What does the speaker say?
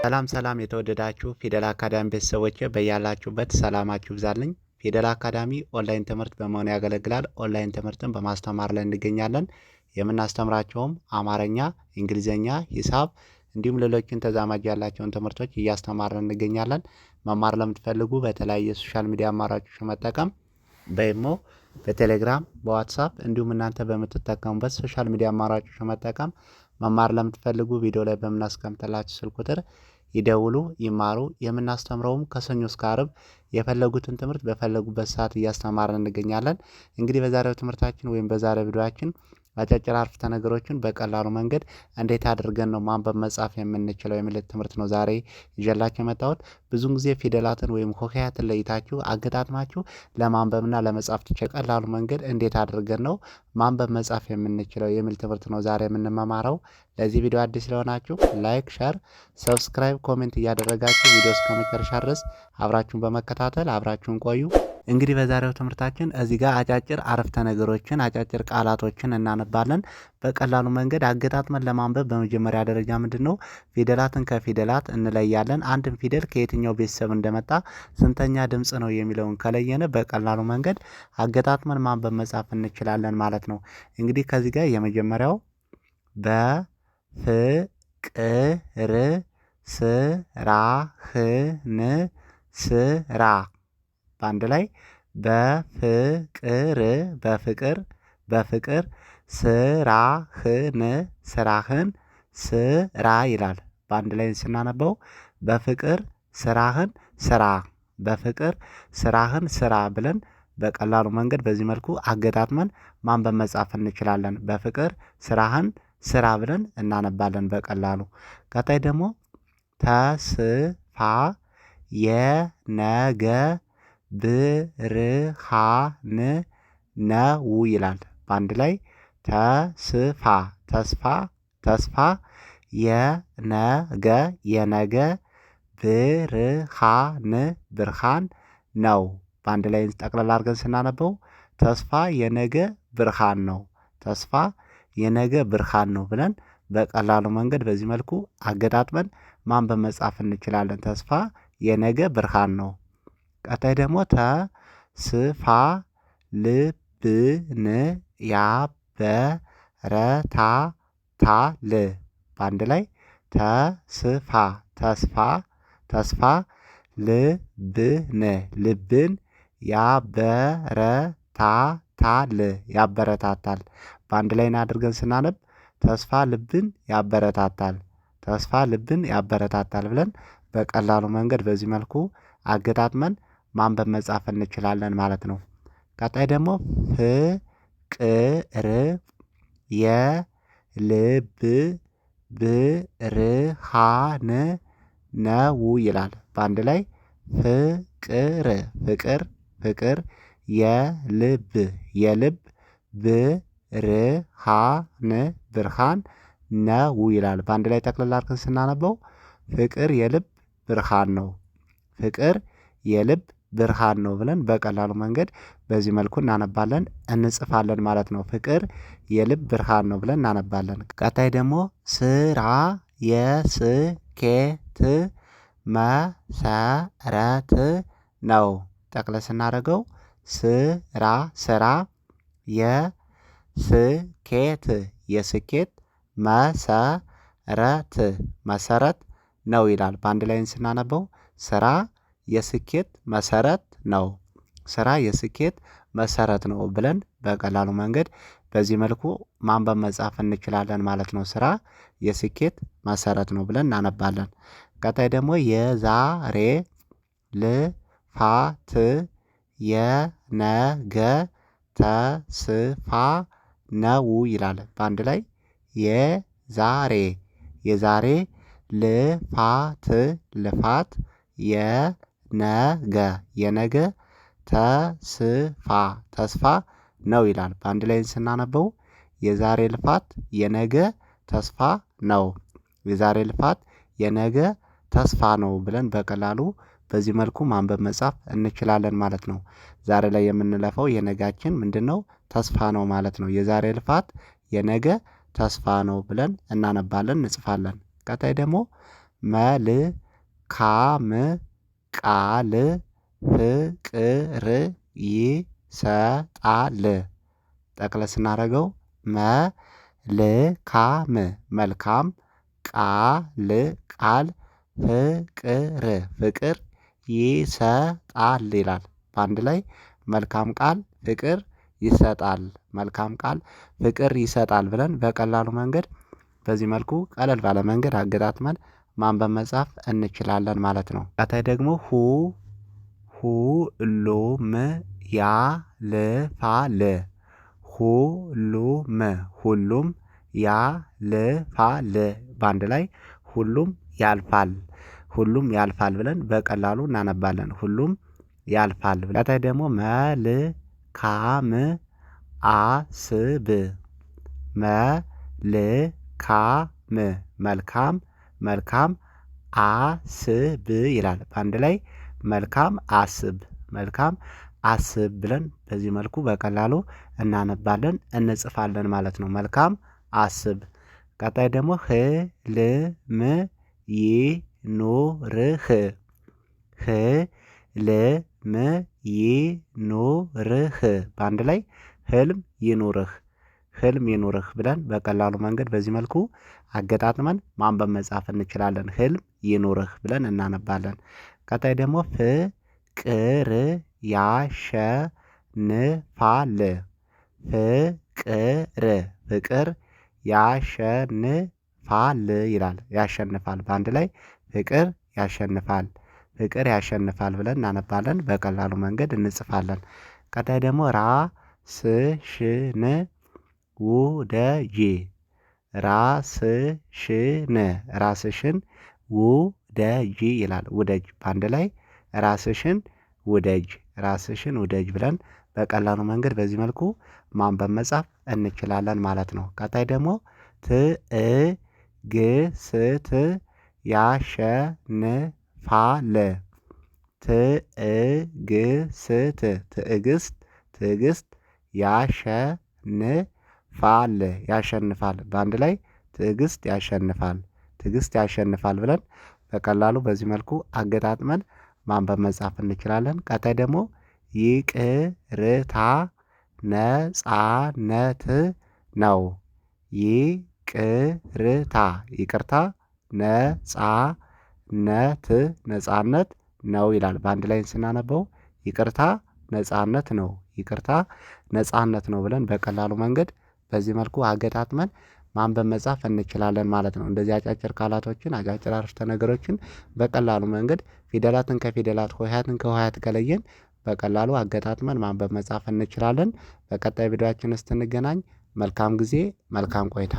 ሰላም የተወደዳችሁ ፊደል አካዳሚ ቤተሰቦች በያላችሁበት ሰላማችሁ ይብዛልኝ። ፊደል አካዳሚ ኦንላይን ትምህርት በመሆን ያገለግላል። ኦንላይን ትምህርትን በማስተማር ላይ እንገኛለን። የምናስተምራቸውም አማርኛ፣ እንግሊዝኛ፣ ሂሳብ እንዲሁም ሌሎችን ተዛማጅ ያላቸውን ትምህርቶች እያስተማርን እንገኛለን። መማር ለምትፈልጉ በተለያየ ሶሻል ሚዲያ አማራጮች መጠቀም በኢሞ፣ በቴሌግራም፣ በዋትሳፕ እንዲሁም እናንተ በምትጠቀሙበት ሶሻል ሚዲያ አማራጮች መጠቀም መማር ለምትፈልጉ ቪዲዮ ላይ በምናስቀምጥላችሁ ስልክ ቁጥር ይደውሉ፣ ይማሩ። የምናስተምረውም ከሰኞ እስከ ዓርብ የፈለጉትን ትምህርት በፈለጉበት ሰዓት እያስተማርን እንገኛለን። እንግዲህ በዛሬው ትምህርታችን ወይም በዛሬው ቪዲዮአችን አጫጭር አረፍተ ነገሮችን በቀላሉ መንገድ እንዴት አድርገን ነው ማንበብ መጻፍ የምንችለው የሚል ትምህርት ነው ዛሬ ይዤላችሁ የመጣሁት። ብዙውን ጊዜ ፊደላትን ወይም ሆሄያትን ለይታችሁ አገጣጥማችሁ ለማንበብና ለመጻፍ በቀላሉ መንገድ እንዴት አድርገን ነው ማንበብ መጻፍ የምንችለው የሚል ትምህርት ነው ዛሬ የምንመማረው። ለዚህ ቪዲዮ አዲስ ስለሆናችሁ ላይክ፣ ሸር፣ ሰብስክራይብ፣ ኮሜንት እያደረጋችሁ ቪዲዮ እስከ መጨረሻ ድረስ አብራችሁን በመከታተል አብራችሁን ቆዩ። እንግዲህ በዛሬው ትምህርታችን እዚህ ጋር አጫጭር አረፍተ ነገሮችን አጫጭር ቃላቶችን እናነባለን። በቀላሉ መንገድ አገጣጥመን ለማንበብ በመጀመሪያ ደረጃ ምንድነው ፊደላትን ከፊደላት እንለያለን። አንድን ፊደል ከየትኛው ቤተሰብ እንደመጣ ስንተኛ ድምጽ ነው የሚለውን ከለየነ በቀላሉ መንገድ አገጣጥመን ማንበብ መጻፍ እንችላለን ማለት ነው። እንግዲህ ከዚህ ጋር የመጀመሪያው በፍቅር ስራህን ስራ። በአንድ ላይ በፍቅር ስራህን ስራ ይላል። በአንድ ላይ ስናነበው በፍቅር ስራህን ስራ ብለን በቀላሉ መንገድ በዚህ መልኩ አገጣጥመን ማንበብ መጻፍ እንችላለን። በፍቅር ስራህን ስራ ብለን እናነባለን በቀላሉ። ቀጣይ ደግሞ ተስፋ የነገ ብርሃን ነው ይላል። በአንድ ላይ ተስፋ የነገ ብርሃን ነው። በአንድ ላይ ጠቅለል አድርገን ስናነበው ተስፋ የነገ ብርሃን ነው ብለን በቀላሉ መንገድ በዚህ መልኩ አገጣጥመን ማንበብ መጻፍ እንችላለን። ተስፋ የነገ ብርሃን ነው። ቀጣይ ደግሞ ተስፋ ልብን ያበረታታል። በአንድ ላይ ተስፋ ልብን ያበረታታል። በአንድ ላይ አድርገን ስናነብ ተስፋ ልብን ያበረታታል ብለን በቀላሉ መንገድ በዚህ መልኩ አገጣጥመን ማንበብ መጻፍ እንችላለን ማለት ነው። ቀጣይ ደግሞ ፍቅር የልብ ብርሃን ነው ይላል። በአንድ ላይ ፍቅር የልብ ብርሃን ነው ይላል። በአንድ ላይ ጠቅልል አድርገን ስናነበው ፍቅር የልብ ብርሃን ነው ብለን በቀላሉ መንገድ በዚህ መልኩ እናነባለን እንጽፋለን ማለት ነው። ፍቅር የልብ ብርሃን ነው ብለን እናነባለን። ቀጣይ ደግሞ ስራ የስኬት መሰረት ነው። ጠቅለል ስናደርገው ስራ የስኬት መሰረት ነው ይላል። በአንድ ላይ ስናነበው ስራ የስኬት መሰረት ነው ብለን በቀላሉ መንገድ በዚህ መልኩ ማንበብ መጻፍ እንችላለን ማለት ነው። ስራ የስኬት መሰረት ነው ብለን እናነባለን። ቀጣይ ደግሞ የዛሬ ልፋት የነገ ተስፋ ነው ይላል። በአንድ ላይ የዛሬ ልፋት የነገ ተስፋ ነው ይላል። በአንድ ላይ ስናነበው የዛሬ ልፋት የነገ ተስፋ ነው ብለን በቀላሉ በዚህ መልኩ ማንበብ መጻፍ እንችላለን ማለት ነው። ዛሬ ላይ የምንለፈው የነጋችን ምንድነው? ተስፋ ነው ማለት ነው። የዛሬ ልፋት የነገ ተስፋ ነው ብለን እናነባለን እንጽፋለን። ቀጣይ ደግሞ መልካም ቃል ፍቅር ይሰጣል። ጠቅለል ስናደርገው መልካም መልካም ቃል ፍቅር ይሰጣል ይላል። በአንድ ላይ መልካም ቃል ፍቅር ይሰጣል፣ መልካም ቃል ፍቅር ይሰጣል ብለን በቀላሉ መንገድ በዚህ መልኩ ቀለል ባለ መንገድ አገጣጥመን ማንበብ መጻፍ እንችላለን ማለት ነው። ቀጣይ ደግሞ ሁሉም ያልፋል። ሁሉም ያልፋል በአንድ ላይ ሁሉም ያልፋል፣ ሁሉም ያልፋል ብለን በቀላሉ እናነባለን። ሁሉም ያልፋል። ቀጣይ ደግሞ መልካም አስብ። መልካም አስብ ይላል። በአንድ ላይ መልካም አስብ፣ መልካም አስብ ብለን በዚህ መልኩ በቀላሉ እናነባለን እንጽፋለን ማለት ነው። መልካም አስብ። ቀጣይ ደግሞ ህልም ይኑርህ። ህልም ይኑርህ በአንድ ላይ ህልም ይኑርህ፣ ህልም ይኑርህ ብለን በቀላሉ መንገድ በዚህ መልኩ አገጣጥመን ማንበብ መጻፍ እንችላለን። ህልም ይኑርህ ብለን እናነባለን። ቀጣይ ደግሞ ፍቅር ያሸንፋል። ፍቅር ያሸንፋል ይላል። ያሸንፋል በአንድ ላይ ፍቅር ያሸንፋል፣ ፍቅር ያሸንፋል ብለን እናነባለን። በቀላሉ መንገድ እንጽፋለን። ቀጣይ ደግሞ ራስሽን ውደጂ። ራስሽን ውደጂ ይላል። ውደጅ በአንድ ላይ ራስሽን ውደጅ፣ ራስሽን ውደጅ ብለን በቀላሉ መንገድ በዚህ መልኩ ማንበብ መጻፍ እንችላለን ማለት ነው። ቀጣይ ደግሞ ትዕግስት ያሸንፋል። ትዕግስት ያሸንፋል በአንድ ላይ ትዕግስት ያሸንፋል፣ ትዕግስት ያሸንፋል ብለን በቀላሉ በዚህ መልኩ አገጣጥመን ማንበብ መጻፍ እንችላለን። ቀጣይ ደግሞ ይቅርታ ነጻነት ነው። ይቅርታ ነጻነት ነው ይላል። በአንድ ላይ ስናነበው ይቅርታ ነጻነት ነው፣ ይቅርታ ነጻነት ነው ብለን በቀላሉ መንገድ በዚህ መልኩ አገጣጥመን ማንበብ መጻፍ እንችላለን ማለት ነው። እንደዚህ አጫጭር ቃላቶችን አጫጭር አረፍተ ነገሮችን በቀላሉ መንገድ ፊደላትን ከፊደላት ሆሄያትን ከሆሄያት ከለየን በቀላሉ አገጣጥመን ማንበብ መጻፍ እንችላለን። በቀጣይ ቪዲዮአችን እስክንገናኝ መልካም ጊዜ፣ መልካም ቆይታ